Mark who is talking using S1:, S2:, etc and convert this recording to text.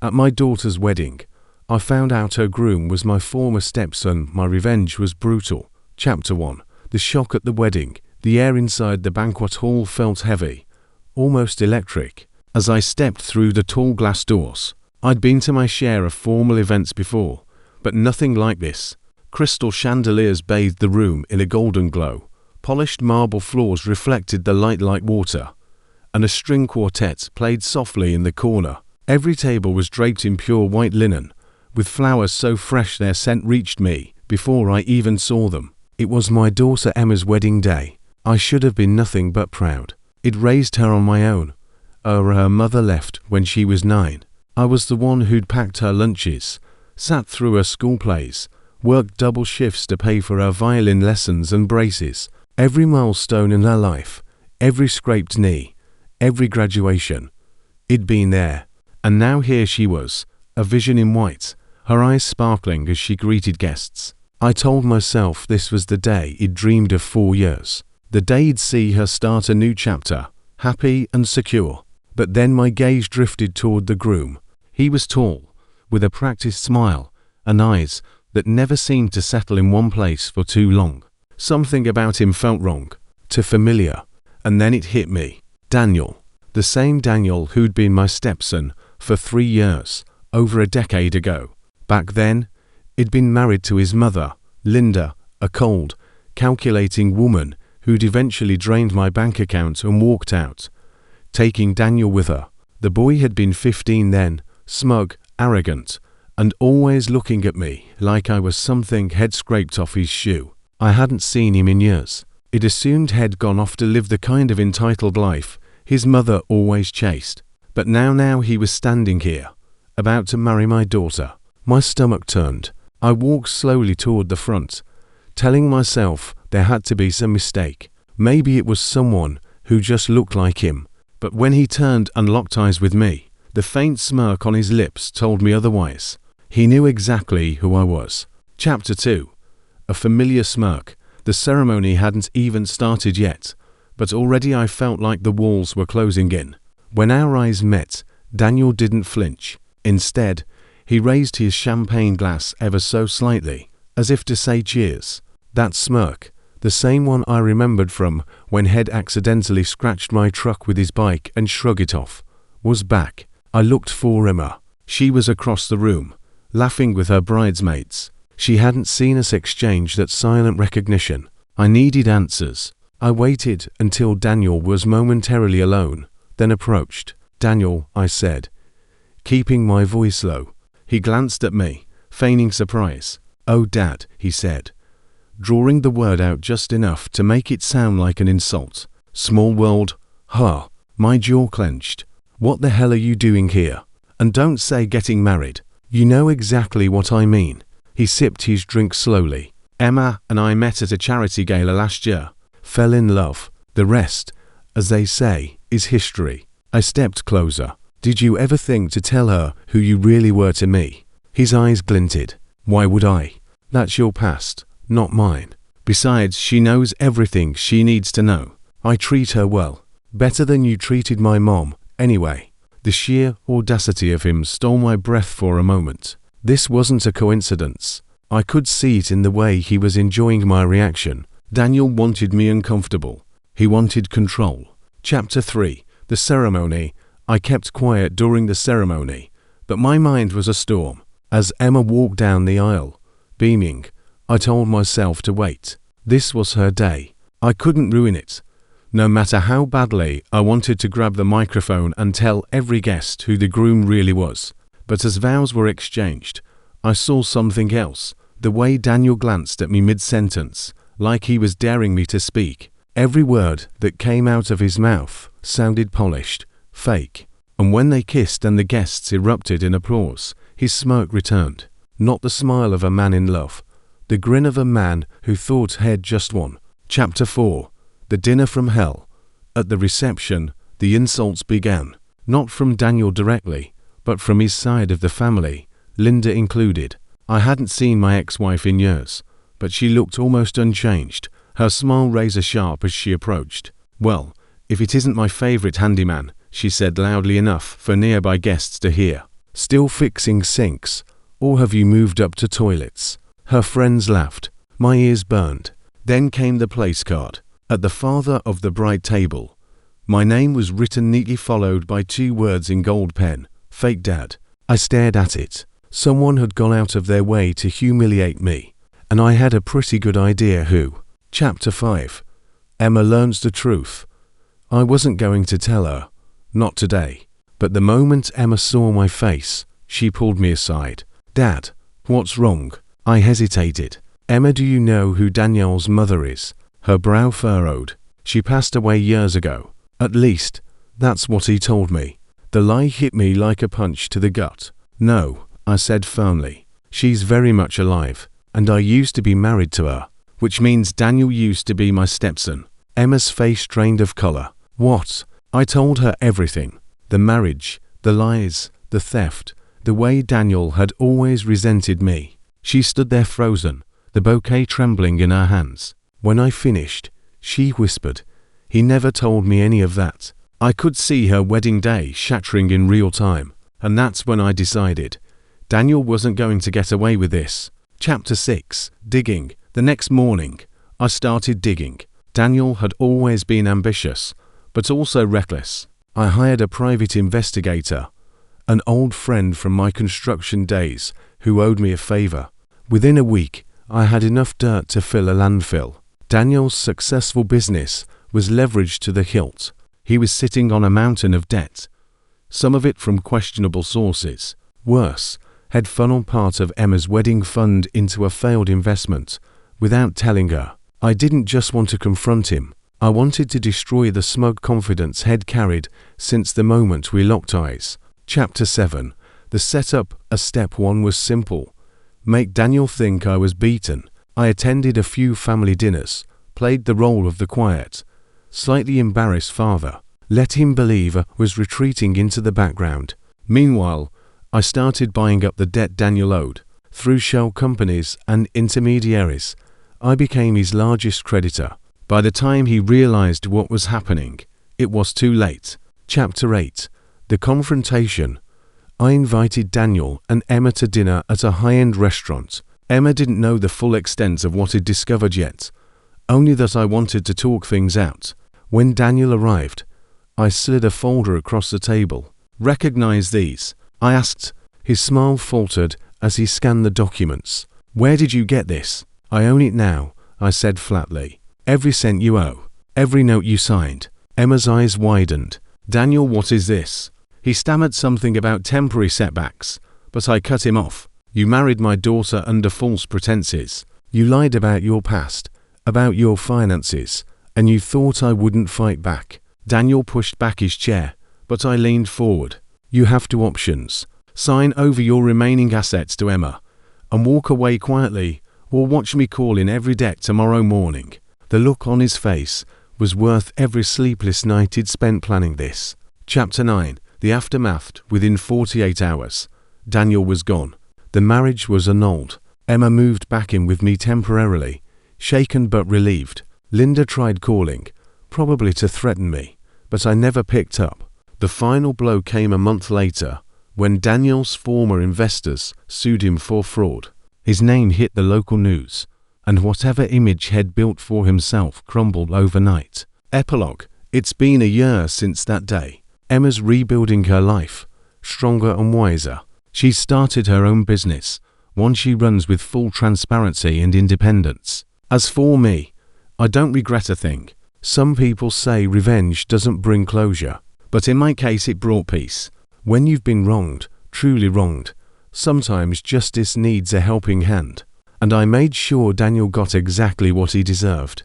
S1: At my daughter's wedding, I found out her groom was my former stepson. My revenge was brutal. Chapter 1. The shock at the wedding. The air inside the banquet hall felt heavy, almost electric, as I stepped through the tall glass doors. I'd been to my share of formal events before, but nothing like this. Crystal chandeliers bathed the room in a golden glow. Polished marble floors reflected the light like water, and a string quartet played softly in the corner. Every table was draped in pure white linen, with flowers so fresh their scent reached me before I even saw them. It was my daughter Emma's wedding day. I should have been nothing but proud. It raised her on my own. Her mother left when she was 9. I was the one who'd packed her lunches, sat through her school plays, worked double shifts to pay for her violin lessons and braces. Every milestone in her life, every scraped knee, every graduation. It'd been there. And now here she was, a vision in white, her eyes sparkling as she greeted guests. I told myself this was the day he'd dreamed of 4 years. The day he'd see her start a new chapter, happy and secure. But then my gaze drifted toward the groom. He was tall, with a practiced smile, and eyes that never seemed to settle in one place for too long. Something about him felt wrong, too familiar, and then it hit me. Daniel, the same Daniel who'd been my stepson for 3 years, over a decade ago. Back then, he'd been married to his mother, Linda, a cold, calculating woman who'd eventually drained my bank account and walked out, taking Daniel with her. The boy had been 15 then, smug, arrogant, and always looking at me like I was something he'd scraped off his shoe. I hadn't seen him in years. It assumed he'd gone off to live the kind of entitled life his mother always chased. But now he was standing here, about to marry my daughter. My stomach turned. I walked slowly toward the front, telling myself there had to be some mistake. Maybe it was someone who just looked like him. But when he turned and locked eyes with me, the faint smirk on his lips told me otherwise. He knew exactly who I was. Chapter 2. A familiar smirk. The ceremony hadn't even started yet, but already I felt like the walls were closing in. When our eyes met, Daniel didn't flinch. Instead, he raised his champagne glass ever so slightly, as if to say cheers. That smirk, the same one I remembered from when he'd accidentally scratched my truck with his bike and shrugged it off, was back. I looked for Emma. She was across the room, laughing with her bridesmaids. She hadn't seen us exchange that silent recognition. I needed answers. I waited until Daniel was momentarily alone, then approached. "Daniel," I said, keeping my voice low. He glanced at me, feigning surprise. "Oh, Dad," he said, drawing the word out just enough to make it sound like an insult. "Small world, huh?" My jaw clenched. "What the hell are you doing here? And don't say getting married. You know exactly what I mean." He sipped his drink slowly. "Emma and I met at a charity gala last year. Fell in love. The rest, as they say, is history." I stepped closer. "Did you ever think to tell her who you really were to me?" His eyes glinted. "Why would I? That's your past, not mine. Besides, she knows everything she needs to know. I treat her well. Better than you treated my mom, anyway." The sheer audacity of him stole my breath for a moment. This wasn't a coincidence. I could see it in the way he was enjoying my reaction. Daniel wanted me uncomfortable. He wanted control. Chapter 3. The ceremony. I kept quiet during the ceremony, but my mind was a storm. As Emma walked down the aisle, beaming, I told myself to wait. This was her day. I couldn't ruin it. No matter how badly I wanted to grab the microphone and tell every guest who the groom really was. But as vows were exchanged, I saw something else. The way Daniel glanced at me mid-sentence, like he was daring me to speak. Every word that came out of his mouth sounded polished, fake. And when they kissed and the guests erupted in applause, his smirk returned. Not the smile of a man in love. The grin of a man who thought he'd just won. Chapter 4. The dinner from hell. At the reception, the insults began. Not from Daniel directly, but from his side of the family, Linda included. I hadn't seen my ex-wife in years, but she looked almost unchanged, her smile razor sharp as she approached. "Well, if it isn't my favorite handyman," she said loudly enough for nearby guests to hear. Still fixing sinks? Or have you moved up to toilets? Her friends laughed. My ears burned. Then came the place card. At the farther of the bright table, my name was written neatly, followed by 2 words in gold pen. Fake Dad. I stared at it. Someone had gone out of their way to humiliate me, and I had a pretty good idea who. Chapter 5. Emma learns the truth. I wasn't going to tell her. Not today. But the moment Emma saw my face, she pulled me aside. Dad, what's wrong? I hesitated. Emma, do you know who Danielle's mother is? Her brow furrowed. She passed away years ago. At least, that's what he told me. The lie hit me like a punch to the gut. No, I said firmly. She's very much alive, and I used to be married to her, which means Daniel used to be my stepson. Emma's face drained of color. What? I told her everything. The marriage, the lies, the theft, the way Daniel had always resented me. She stood there frozen, the bouquet trembling in her hands. When I finished, she whispered, "He never told me any of that." I could see her wedding day shattering in real time, and that's when I decided Daniel wasn't going to get away with this. Chapter 6. Digging. The next morning, I started digging. Daniel had always been ambitious, but also reckless. I hired a private investigator, an old friend from my construction days who owed me a favor. Within a week, I had enough dirt to fill a landfill. Daniel's successful business was leveraged to the hilt. He was sitting on a mountain of debt, some of it from questionable sources. Worse, had funneled part of Emma's wedding fund into a failed investment without telling her. I didn't just want to confront him. I wanted to destroy the smug confidence he'd carried since the moment we locked eyes. Chapter 7. The setup. Step 1 was simple. Make Daniel think I was beaten. I attended a few family dinners, played the role of the quiet, slightly embarrassed father, let him believe I was retreating into the background. Meanwhile, I started buying up the debt Daniel owed. Through shell companies and intermediaries, I became his largest creditor. By the time he realized what was happening, it was too late. Chapter 8. The confrontation. I invited Daniel and Emma to dinner at a high-end restaurant. Emma didn't know the full extent of what he'd discovered yet, only that I wanted to talk things out. When Daniel arrived, I slid a folder across the table. "Recognize these?" I asked. His smile faltered as he scanned the documents. "Where did you get this?" "I own it now," I said flatly. "Every cent you owe, every note you signed." Emma's eyes widened. "Daniel, what is this?" He stammered something about temporary setbacks, but I cut him off. "You married my daughter under false pretenses. You lied about your past, about your finances, and you thought I wouldn't fight back." Daniel pushed back his chair, but I leaned forward. "You have 2 options. Sign over your remaining assets to Emma and walk away quietly, or watch me call in every debt tomorrow morning." The look on his face was worth every sleepless night he'd spent planning this. Chapter 9. The aftermath. Within 48 hours, Daniel was gone. The marriage was annulled. Emma moved back in with me temporarily, shaken but relieved. Linda tried calling, probably to threaten me, but I never picked up. The final blow came a month later, when Daniel's former investors sued him for fraud. His name hit the local news, and whatever image he'd built for himself crumbled overnight. Epilogue. It's been a year since that day. Emma's rebuilding her life, stronger and wiser. She's started her own business, one she runs with full transparency and independence. As for me, I don't regret a thing. Some people say revenge doesn't bring closure, but in my case it brought peace. When you've been wronged, truly wronged, sometimes justice needs a helping hand, and I made sure Daniel got exactly what he deserved.